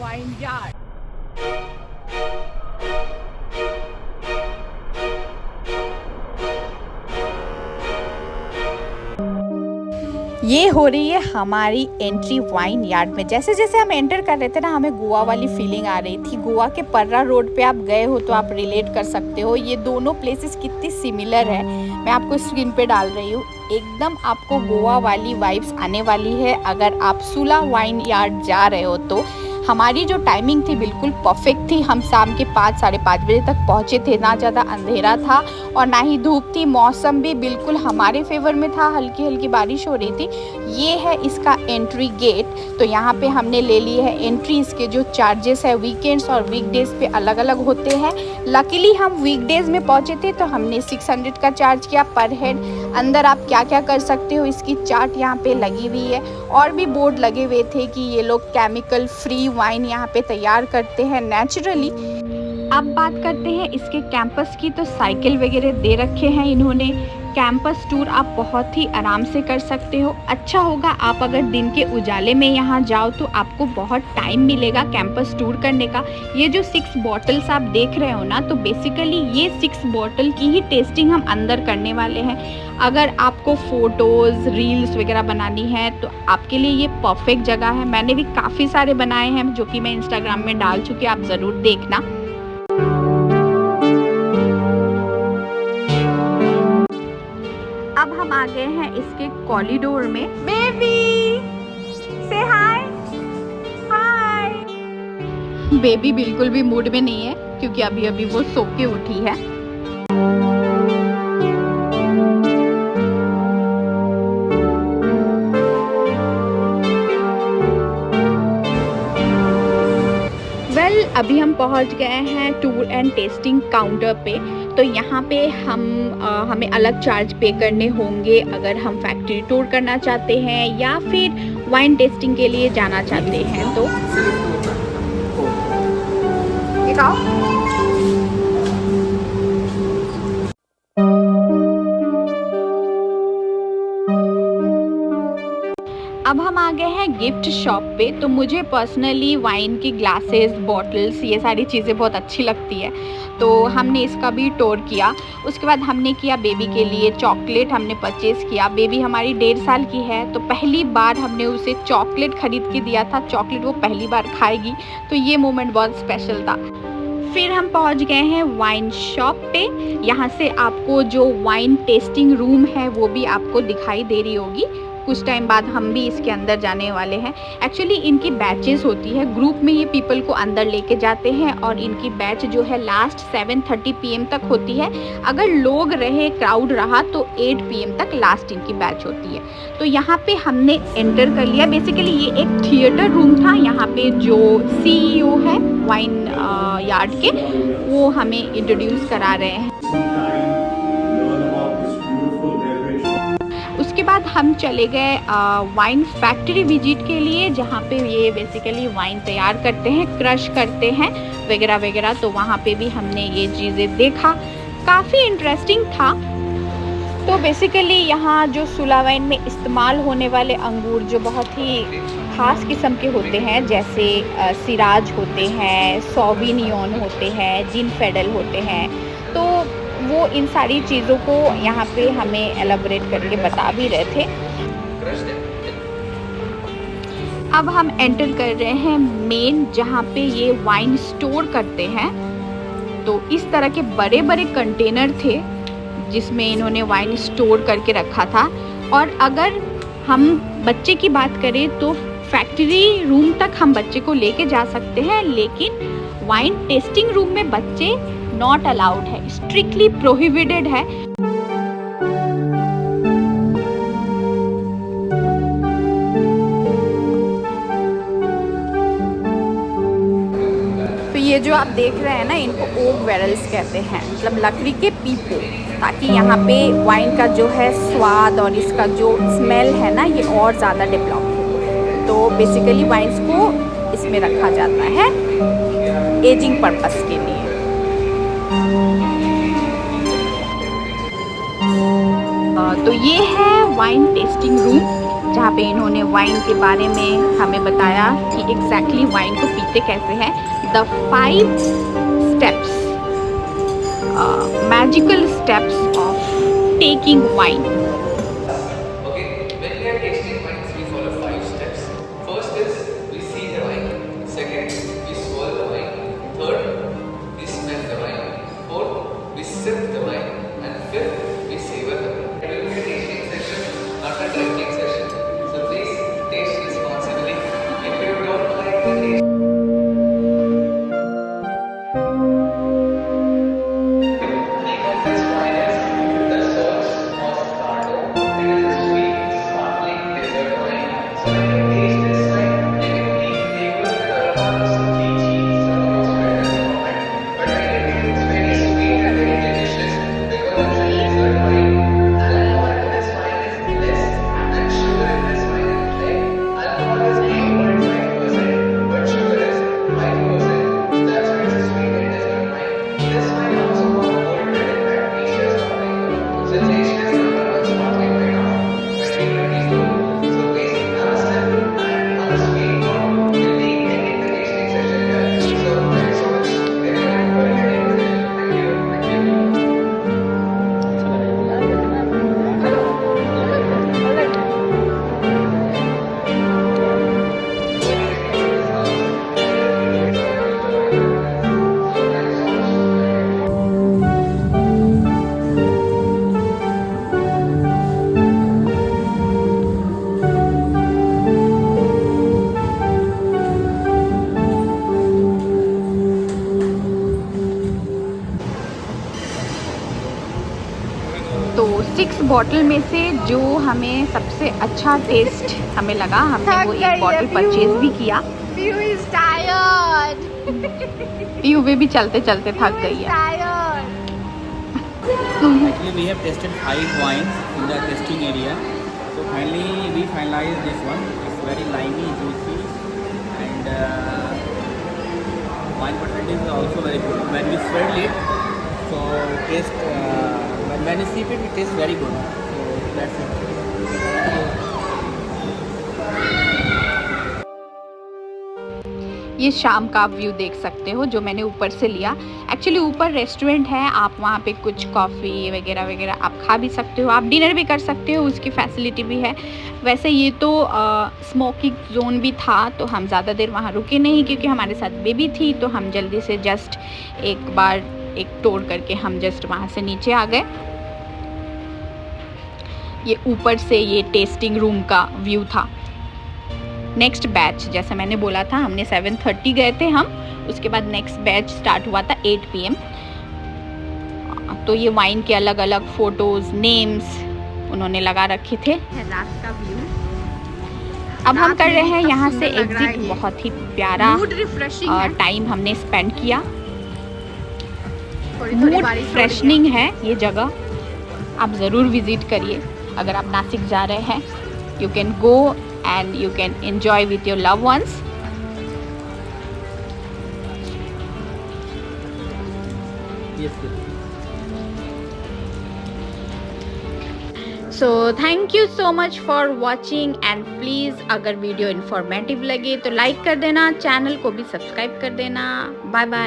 Wine yard. ये हो रही है हमारी एंट्री वाइन यार्ड में। जैसे जैसे हम एंटर कर रहे थे ना, हमें गोवा वाली फीलिंग आ रही थी। गोवा के पर्रा रोड पे आप गए हो तो आप रिलेट कर सकते हो, ये दोनों प्लेसेस कितनी सिमिलर है। मैं आपको स्क्रीन पे डाल रही हूँ, एकदम आपको गोवा वाली वाइब्स आने वाली है अगर आप सुला वाइन यार्ड जा रहे हो तो। हमारी जो टाइमिंग थी बिल्कुल परफेक्ट थी। हम शाम के 5 साढ़े 5 बजे तक पहुँचे थे। ना ज़्यादा अंधेरा था और ना ही धूप थी। मौसम भी बिल्कुल हमारे फेवर में था, हल्की हल्की बारिश हो रही थी। ये है इसका एंट्री गेट। तो यहाँ पे हमने ले ली है एंट्री। इसके जो चार्जेस है वीकेंड्स और वीकडेज पे अलग अलग होते हैं। लकीली हम वीकडेज में पहुँचे थे तो हमने 600 का चार्ज किया पर हेड। अंदर आप क्या क्या कर सकते हो इसकी चार्ट यहाँ पे लगी हुई है। और भी बोर्ड लगे हुए थे कि ये लोग केमिकल फ्री वाइन यहाँ पे तैयार करते हैं नेचुरली। अब बात करते हैं इसके कैंपस की। तो साइकिल वगैरह दे रखे हैं इन्होंने। कैंपस टूर आप बहुत ही आराम से कर सकते हो। अच्छा होगा आप अगर दिन के उजाले में यहाँ जाओ तो आपको बहुत टाइम मिलेगा कैंपस टूर करने का। ये जो 6 बॉटल्स आप देख रहे हो ना, तो बेसिकली ये 6 बॉटल की ही टेस्टिंग हम अंदर करने वाले हैं। अगर आपको फ़ोटोज़ रील्स वगैरह बनानी है तो आपके लिए ये परफेक्ट जगह है। मैंने भी काफ़ी सारे बनाए हैं जो कि मैं इंस्टाग्राम में डाल चुकी, आप ज़रूर देखना। अब हम आ गए हैं इसके कॉरिडोर में। बेबी से हाय। हाय। बेबी बिल्कुल भी मूड में नहीं है क्योंकि अभी अभी वो सो के उठी है। अभी हम पहुंच गए हैं टूर एंड टेस्टिंग काउंटर पे। तो यहाँ पे हमें अलग चार्ज पे करने होंगे अगर हम फैक्ट्री टूर करना चाहते हैं या फिर वाइन टेस्टिंग के लिए जाना चाहते हैं। तो अब हम आ गए हैं गिफ्ट शॉप पे। तो मुझे पर्सनली वाइन की ग्लासेस, बॉटल्स, ये सारी चीज़ें बहुत अच्छी लगती है। तो हमने इसका भी टूर किया। उसके बाद हमने किया बेबी के लिए चॉकलेट हमने परचेज़ किया। बेबी हमारी 1.5 साल की है तो पहली बार हमने उसे चॉकलेट ख़रीद के दिया था। चॉकलेट वो पहली बार खाएगी तो ये मोमेंट बहुत स्पेशल था। फिर हम पहुंच गए हैं वाइन शॉप पे। यहाँ से आपको जो वाइन टेस्टिंग रूम है वो भी आपको दिखाई दे रही होगी। कुछ टाइम बाद हम भी इसके अंदर जाने वाले हैं। एक्चुअली इनकी बैचेस होती है, ग्रुप में ये पीपल को अंदर लेके जाते हैं और इनकी बैच जो है लास्ट 7:30 PM तक होती है। अगर लोग रहे, क्राउड रहा तो 8 PM तक लास्ट इनकी बैच होती है। तो यहाँ पे हमने एंटर कर लिया। बेसिकली ये एक थिएटर रूम था। यहाँ पे जो CEO है वाइन यार्ड के, वो हमें इंट्रोड्यूस करा रहे हैं। उसके बाद हम चले गए वाइन फैक्ट्री विजिट के लिए, जहाँ पे ये बेसिकली वाइन तैयार करते हैं, क्रश करते हैं वगैरह वगैरह। तो वहाँ पे भी हमने ये चीज़ें देखा, काफ़ी इंटरेस्टिंग था। तो बेसिकली यहाँ जो सुला वाइन में इस्तेमाल होने वाले अंगूर जो बहुत ही ख़ास किस्म के होते हैं, जैसे सिराज होते हैं, सॉविनियन होते हैं, जिनफेडल होते हैं, तो वो इन सारी चीज़ों को यहाँ पे हमें एलाबोरेट करके बता भी रहे थे। अब हम एंटर कर रहे हैं मेन, जहाँ पे ये वाइन स्टोर करते हैं। तो इस तरह के बड़े बड़े कंटेनर थे जिसमें इन्होंने वाइन स्टोर करके रखा था। और अगर हम बच्चे की बात करें तो फैक्ट्री रूम तक हम बच्चे को लेके जा सकते हैं, लेकिन वाइन टेस्टिंग रूम में बच्चे नॉट अलाउड है, स्ट्रिक्टली प्रोहिबिटेड है। तो ये जो आप देख रहे हैं ना, इनको ओक बैरल्स कहते हैं, मतलब लकड़ी के पीपे, ताकि यहाँ पे वाइन का जो है स्वाद और इसका जो स्मेल है ना, ये और ज़्यादा डेवलप हो। तो बेसिकली वाइन्स को इसमें रखा जाता है एजिंग पर्पस के लिए। तो ये है वाइन टेस्टिंग रूम, जहाँ पे इन्होंने वाइन के बारे में हमें बताया कि एग्जैक्टली वाइन को पीते कैसे हैं। The 5 steps, magical steps of taking wine. Sip the wine, and fifth, we savor the wine. It will be a tasting session, not a drinking session. So please taste responsibly. If you don't like the taste, this wine is the source of Cardo. It is a sweet, sparkling dessert wine. So when you taste this wine, you can feel the aromas of lychee, some of those bitters from it. But when you taste, it's very sweet and very delicious because it's a dessert wine. Alcohol in this wine is less and sugar in this wine is like alcohol is 8.5%, but sugar is 5%. That's why it's a sweet and dessert wine. This wine also has gold medal at Asia's Sparkling Cup. Since Asia is #1 sparkling wine of 2022. So please have a sip and on a sweet note, we'll be ending the tasting session here. So thanks so much everyone for attending the session. Thank you. Thank you. तो 6 bottle में से जो हमें सबसे अच्छा test हमें लगा, हमने वो एक बॉटल परचेज भी किया। Pew is tired. पीयू भी चलते चलते थक गई है। Tired. Actually, we have tested 5 wines in the testing area. So finally, we finalized this one. It's very limey, juicy, and wine percentage is also very good. When we swirl it, so taste when you sip it, it tastes very good. So that's it. ये शाम का आप view देख सकते हो जो मैंने ऊपर से लिया। एक्चुअली ऊपर रेस्टोरेंट है, आप वहाँ पे कुछ कॉफ़ी वगैरह वगैरह आप खा भी सकते हो, आप डिनर भी कर सकते हो, उसकी फैसिलिटी भी है। वैसे ये तो स्मोकिंग जोन भी था, तो हम ज़्यादा देर वहाँ रुके नहीं क्योंकि हमारे साथ बेबी थी, तो हम जल्दी से जस्ट एक बार एक टूर करके हम जस्ट वहाँ से नीचे आ गए। ये ऊपर से ये टेस्टिंग रूम का व्यू था। नेक्स्ट बैच जैसे मैंने बोला था, हमने 7:30 गए थे हम, उसके बाद नेक्स्ट बैच स्टार्ट हुआ था 8 PM। तो ये वाइन के अलग अलग फोटोज, नेम्स उन्होंने लगा रखे थे। रात का व्यू अब हम कर रहे हैं यहाँ से एग्जिट। बहुत ही प्यारा टाइम हमने स्पेंड किया। मूड फ्रेशनिंग है ये जगह, आप ज़रूर विजिट करिए अगर आप नासिक जा रहे हैं। You can go and you can enjoy with your loved ones. Yes, sir. So thank you so much for watching and please अगर वीडियो इंफॉर्मेटिव लगे तो लाइक कर देना, चैनल को भी सब्सक्राइब कर देना। Bye bye.